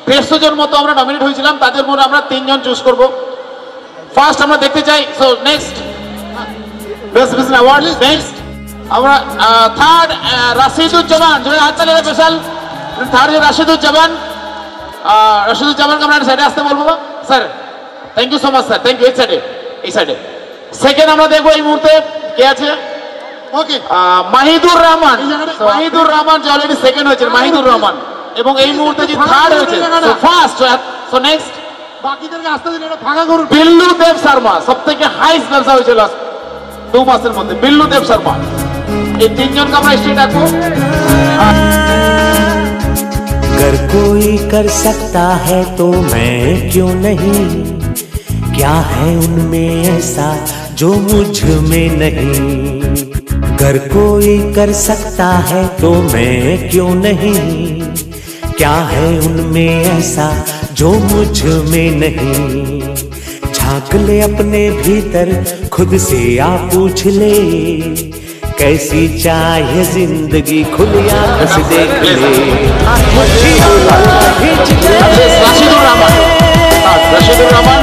150 জন মতো আমরা নমিনেট হয়েছিলাম, তাদের মধ্যে আমরা 3 জন চুজ করব। ফার্স্ট আমরা দেখতে চাই, so next best business award. Next আমরা থার্ড রাশিদুজ্জামান, যে হাততালি স্পেশাল। থার্ড যে রাশিদুজ্জামান, রাশিদুজ্জামানকে আমরা সাইডে আসতে বলবো sir. Thank you so much sir, thank you. এই সাইডে, এই সাইডে। সেকেন্ড আমরা দেখবো এই মুহূর্তে কে আছে। ওকে, মাহিদুর রহমান। মাহিদুর রহমান যে অলরেডি সেকেন্ড হয়েছে, মাহিদুর রহমান, এবং এই মুহূর্তে যে থার্ড হয়েছে ফার্স্ট। সো নেক্সট বাকিদেরকে আসতে দিন, এটা ফাঁকা করুন। বিল্লু দেব শর্মা, সবথেকে হাইস্ট ব্যবসা হয়েছিল 2 মাসের মধ্যে, বিল্লু দেব শর্মা। এই 3 জনকে আমরা স্টেজ রাখবো। अगर कोई कर सकता है तो मैं क्यों नहीं, क्या है उनमें ऐसा जो मुझ में नहीं। अगर कोई कर सकता है तो मैं क्यों नहीं, क्या है उनमें ऐसा जो मुझ में नहीं। झांक ले अपने भीतर, खुद से आ पूछ ले, कैसी चाहे जिंदगी, खुली आंख से देख ले। राशिदुर रहमान, राशिदुर रहमान,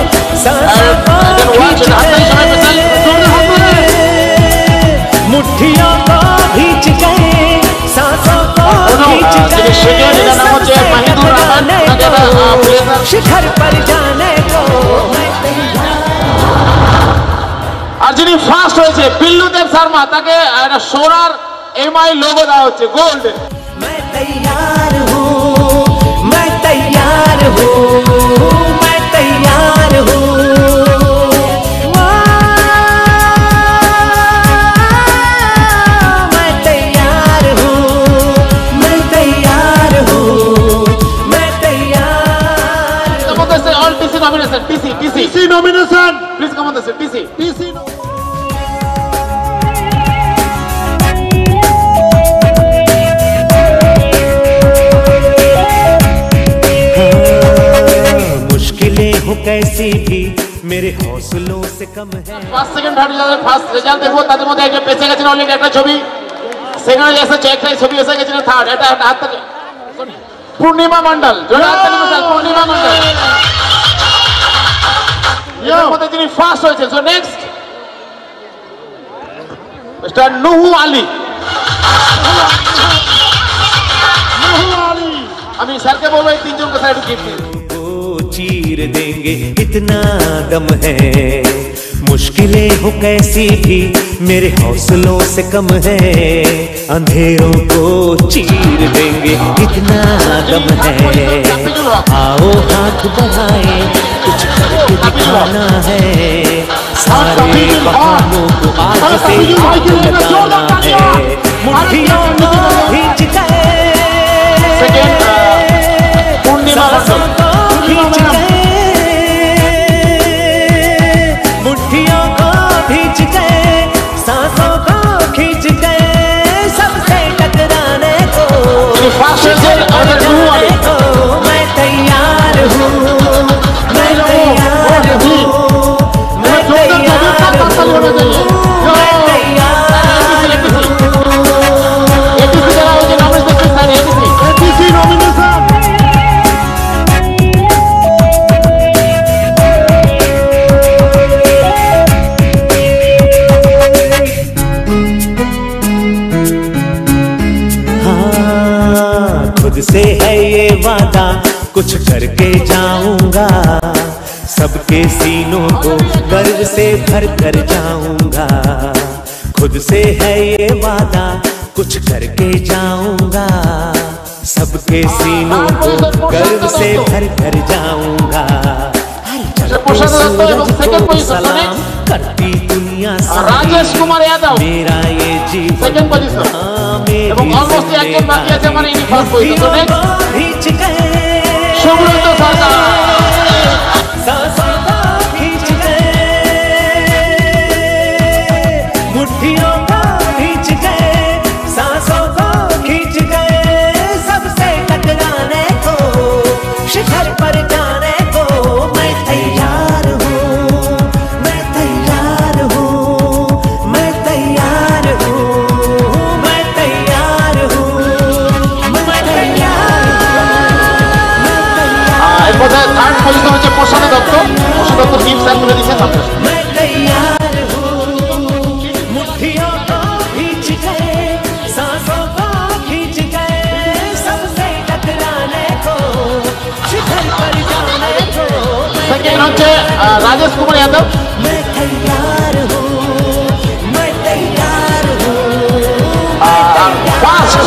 मुट्ठियों को भींच गए, सांसों को भींच गए, शिखर पर जाने को। আর যিনি ফার্স্ট হয়েছে বিল্লু দেব শর্মা, তাকে একটা সোনার MI লোগো দেওয়া হচ্ছে, গোল্ড। मैं तैयार हूँ, मैं तैयार हूँ, मैं तैयार हूँ, मैं तैयार हूँ, मैं तैयार हूँ, मैं तैयार। Come on, this is all TC nomination, TC nomination. Please come on, this is TC. मुश्किलें हो कैसी भी मेरे हौसलों से कम है। ফার্স্ট সেকেন্ড থার্ড যাদের ফার্স্ট রেজাল্ট দেখবো, তাদের মধ্যে একজন বেঁচে গেছেন অলরেডি একটা ছবি। সেকেন্ড এসেছে একটা ছবি, এসে গেছেন থার্ড। এটা হাত থেকে পূর্ণিমা মণ্ডল, জোরে হাত তালি মিসাল, পূর্ণিমা মণ্ডল এর মধ্যে যিনি ফার্স্ট হয়েছেন। সো নেক্সট মিস্টার নুহু আলী। আমি স্যারকে বলবো এই 3 জনকে স্যার একটু গিফট দিন। चीर देंगे इतना दम है, मुश्किलें हो कैसी भी मेरे हौसलों से कम है। अंधेरों को चीर देंगे इतना दम है, आओ हाथ बढ़ाए कुछ करके दिखाना है। सारे बहानों को आज से हाथ लगाना है, मुट्ठियों को भींच गए, मुट्ठियों को भींच गए, सांसों को खींच गए, सबसे टकराने को, मैं तैयार हूँ, मैं तैयार हूँ, मैं तैयार हूँ, मैं से है ये वादा, कुछ करके जाऊंगा, सबके सीनों को गर्व से भर कर जाऊंगा। खुद से है ये वादा, कुछ करके जाऊंगा, सबके सीनों को गर्व से भर कर जाऊंगा। सलाम करती दुनिया राजेश कुमार यादव, मेरा ये जीवन सेकंड पोजीशन এবং অলমোস্ট একজন বাকি আছে, মানে ইনি ফার্স্ট পজিশন। भींच गए, সুব্রত সরকার, सांसों को खींच गए, मुट्ठियों को भींच गए, सांसों को खींच गए, सबसे टकराने को, शिखर पर जाने को। मैं तैयार हूँ, मैं तैयार हूँ, मैं तैयार हूँ, मैं तैयार हूँ, मैं तैयार हूँ। সেকেন্ড হচ্ছে Rajesh Kumar Yadav. First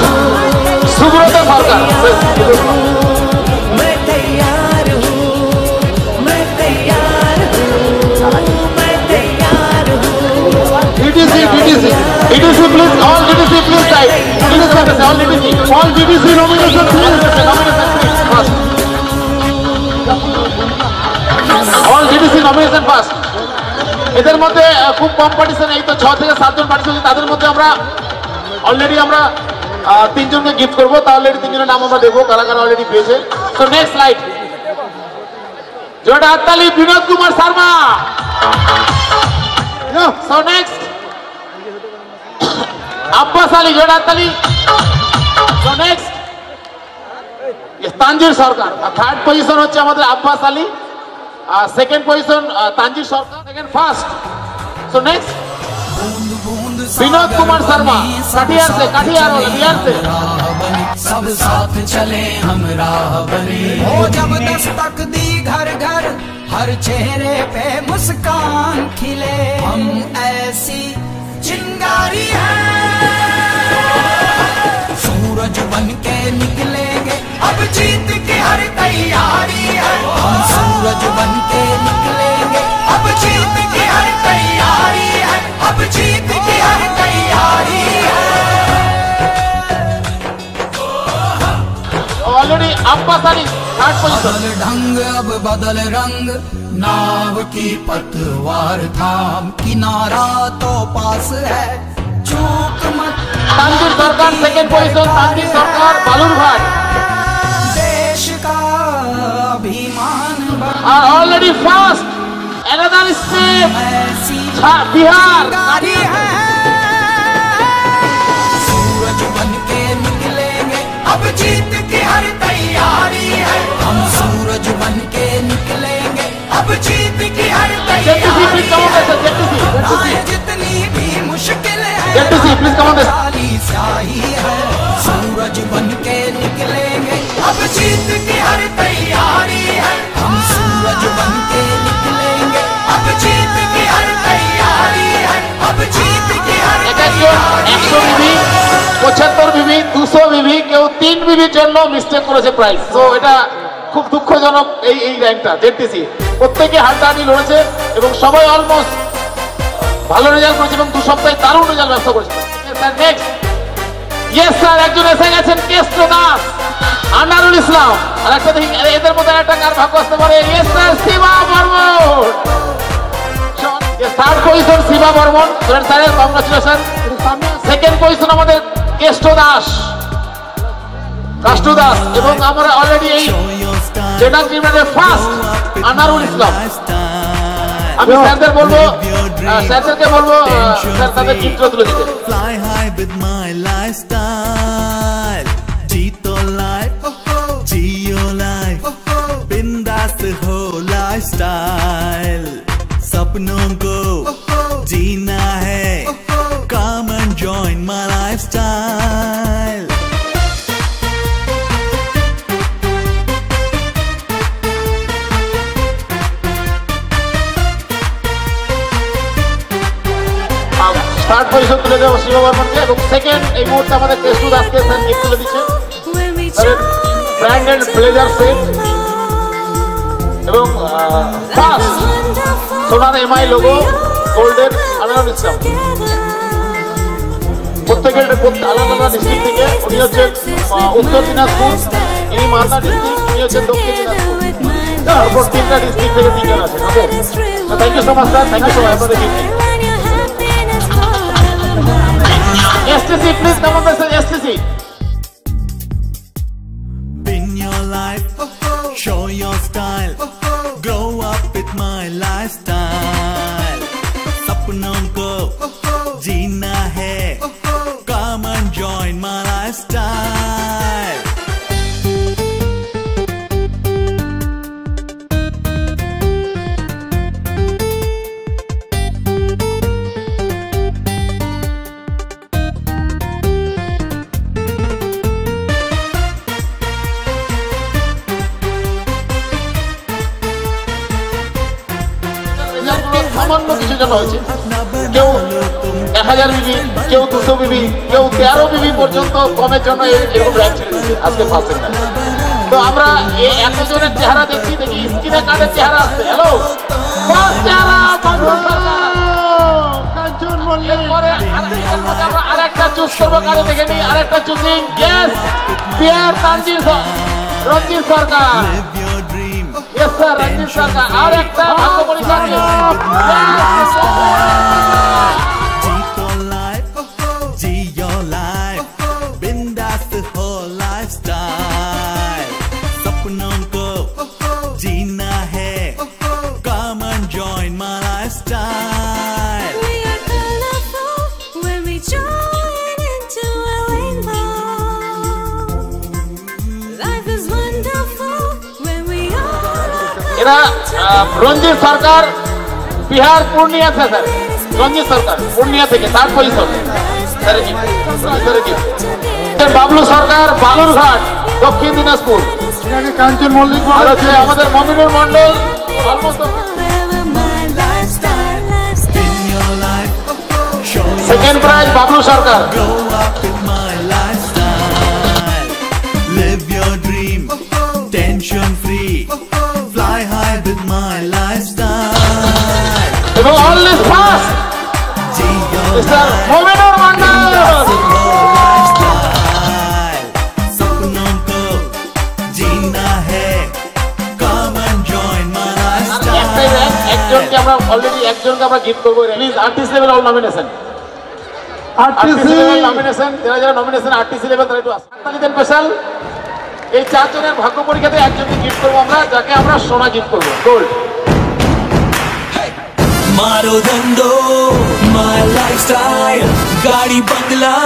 Subrata Sarkar. DTC please, all DTC please type. All DTC nomination please. First. All DTC nomination first. এদের মধ্যে খুব কম্পিটিশন, এই তো 6 থেকে 7 জন পার্টিসিপেন্ট, তাদের মধ্যে আমরা অলরেডি আমরা 3 জনকে গিফট করবো। তা অলরেডি 3 জনের নাম আমরা দেবো কারা কারা অলরেডি পেয়েছে। So next slide. জোড়া হাততালি বিনোদ কুমার শর্মা। সো নেক্সট আব্বাস আলী, জোড়া হাততালি। So next Tanzir Sarkar. Third position হচ্ছে আমাদের Abbas Ali, second position Tanzir Sarkar, second first. So next Vinod Kumar Sharma Katihar से, कटिहार वाले बिहार से। सब साथ चले हम राह बने, हो जब दस्तक दी घर घर, हर चेहरे पे मुस्कान खिले, हम ऐसी चिंगारी हैं, सूरज बन के निकलेंगे, अब जीत की हर तैयारी है, हम सूरज बन के निकलेंगे, अब जीत की हर तैयारी है, अब जीत की हर तैयारी है। Already Abbas Ali third position. बदल ढंग अब बदल रंग, नाव की पतवार थाम, किनारा तो पास है, चूक मत। तानजीर सरकार सेकंड पोजीशन, तानजीर सरकार बालूरघाट। देश का अभिमान ऑलरेडी फर्स्ट अनदर स्टेट ऐसी बिहार। गाड़ी है, सूरज बन के निकलेंगे, अब जीत की हर तैयारी है, हम सूरज बन के निकलेंगे, अब जीत की हर तैयारी है, जितनी भी मुश्किल है खाली स्याही है, सूरज बन के निकलेंगे, अब जीत की हर तैयारी है, हम सूरज बन के निकलेंगे, अब जीत की हर तैयारी है, अब जीत की हर 100 বিবি 75 বিবি 200 বিবি কেউ 3 বিবির জন্য মিস্টেক করেছে প্রাইস। তো এটা খুব দুঃখজনক এই র্যাঙ্কটা। জেডটিসি প্রত্যেকে হাড্ডাহাড্ডি লড়েছে এবং সবাই অলমোস্ট ভালো রেজাল্ট করেছে এবং 2 সপ্তাহে দারুণ রেজাল্ট ব্যবসা করেছে। স্যার নেক্সট ইয়েস স্যার একজন এসে গেছেন কেষ্ট দাস, আনারুল ইসলাম, আর একটা দেখি এদের মধ্যে একটা কার ভাগ্য আসতে পারে। Yes sir Shiba Barman. Third position Shiba Barman, স্যারের কংগ্রাচুলেশন। সেকেন্ড পজিশন আমাদের কেষ্ট দাস, কাষ্টু দাস, এবং আমরা অলরেডি এই যেটা টিমের ফার্স্ট আনারুল ইসলাম। আমি স্যারদের বলবো, স্যারদেরকে বলবো স্যার তাদের চিত্র তুলে দিতে। Fly high with my lifestyle, जीतो life, जियो life, बिंदास हो lifestyle, सपनों को जीना है, come and join my lifestyle. Third position তুলে দেবো শিবা বর্মনকে, এবং সেকেন্ড এই মুহূর্তে আমাদের কেষ্টু দাসকে স্যার গিফট তুলে দিচ্ছে ব্র্যান্ডেড ব্লেজার সেট, এবং ফার্স্ট সোনার এমআই লোগো গোল্ডেন আনারুল ইসলাম। প্রত্যেকের আলাদা আলাদা ডিস্ট্রিক্ট থেকে, উনি হচ্ছেন উত্তর দিনাজপুর, ইনি মালদা ডিস্ট্রিক্ট, উনি হচ্ছেন দক্ষিণ দিনাজপুর। তারপর 3টা ডিস্ট্রিক্ট থেকে 3 জন আছেন। Okay, thank you so much sir, thank you so much আপনাদের gift. STC please come on the STC. Win your life, show your style, grow up with my lifestyle, सपनों को जीना है, come and join my lifestyle. সামান্য কিছু জন্য হয়েছে। কেউ 1000 বিবি, কেউ 200 বিবি, কেউ 13 বিবি পর্যন্ত কমের জন্য এরকম র্যাঙ্ক ছেড়ে দিচ্ছে আজকে ফার্স্ট সেক্টরে। তো আমরা এই এতজনের চেহারা দেখি স্ক্রিনে কার্ডের চেহারা আসছে। হ্যালো ফার্স্ট চেহারা এরপরে আমরা আরেকটা চুজ করবো, কারে দেখে নিই আরেকটা চুজিং। ইয়েস পিয়ার রঞ্জিত সরকার। ইয়েস স্যার রঞ্জিত সরকার। আর একটা ভাগ্য পরীক্ষা। सपनों को जीना है, come and join my lifestyle. We are colorful when we join into a rainbow. Life is wonderful when we all are এরা রঞ্জিত সরকার বিহার পূর্ণিয়া থেকে, স্যার রঞ্জিত সরকার পূর্ণিয়া থেকে থার্ড পজিশন। বাবলু সরকার বালুরঘাট দক্ষিণ দিনাজপুর। কাঞ্চন মল্লিক আছে আমাদের Mominur Mondal. Second prize Bablu Sarkar. Live your dream, tension free, fly high with my lifestyle. এবং always first mister Mominur Mondal. सपनों को जीना है, come and join my lifestyle. একজনকে আমরা অলরেডি আমরা গিফট করবো। Please artist level all nomination, artist level nomination, যারা nomination artist level তারা একটু আসেন। স্পেশাল এই 4 জনের ভাগ্য পরীক্ষাতে একজনকে গিফট করবো আমরা, যাকে আমরা সোনা গিফট করবো, গোল্ড। मारो धंधो my lifestyle, गाड़ी बंगला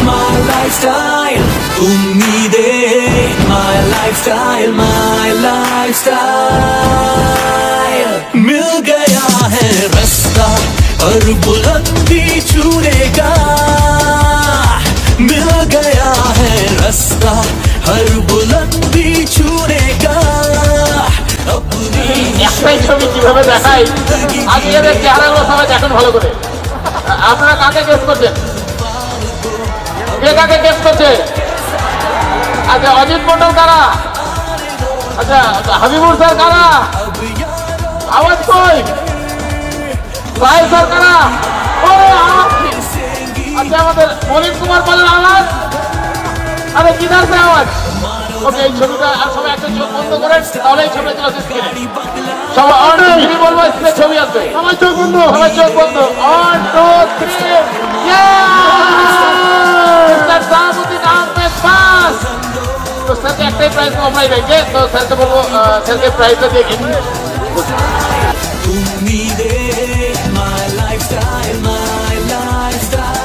my lifestyle, उम्मीदें my lifestyle, my lifestyle. मिल गया है रास्ता और बुलंदी छूने का, मिल गया है रास्ता हर बुलंदी छूने का. একটাই ছবি কিভাবে দেখাই আজকের চেহারাগুলো সবাই দেখুন ভালো করে। আপনারা কাকে গেস করছেন? কে কাকে গেস করছে? আচ্ছা অজিত মন্ডল কারা? আচ্ছা হাবিবুর স্যার কারা? আওয়াজ কই? ভাই স্যার কারা? আচ্ছা আমাদের মলিন কুমার বলেন আওয়াজ। আরে কিধার সে আওয়াজ? ওকে এই ছবিটা আর সবাই একটা চোখ বন্ধ করেন, তাহলে এই ছবিটা চলে আসছে। সবাই অনেক বলবো স্ক্রিনে ছবি আসবে, সবাই চোখ বন্ধ, সবাই চোখ বন্ধ। 1 2 3 মিস্টার সাহাবুদ্দিন আহমেদ পাস। তো স্যারকে একটাই প্রাইজ আমরাই দেখবে, তো স্যারকে বলবো স্যারকে প্রাইজটা দিয়ে গিফট। उम्मीदें my lifestyle, my lifestyle.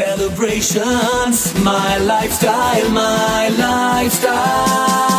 Celebrations, my lifestyle, my lifestyle.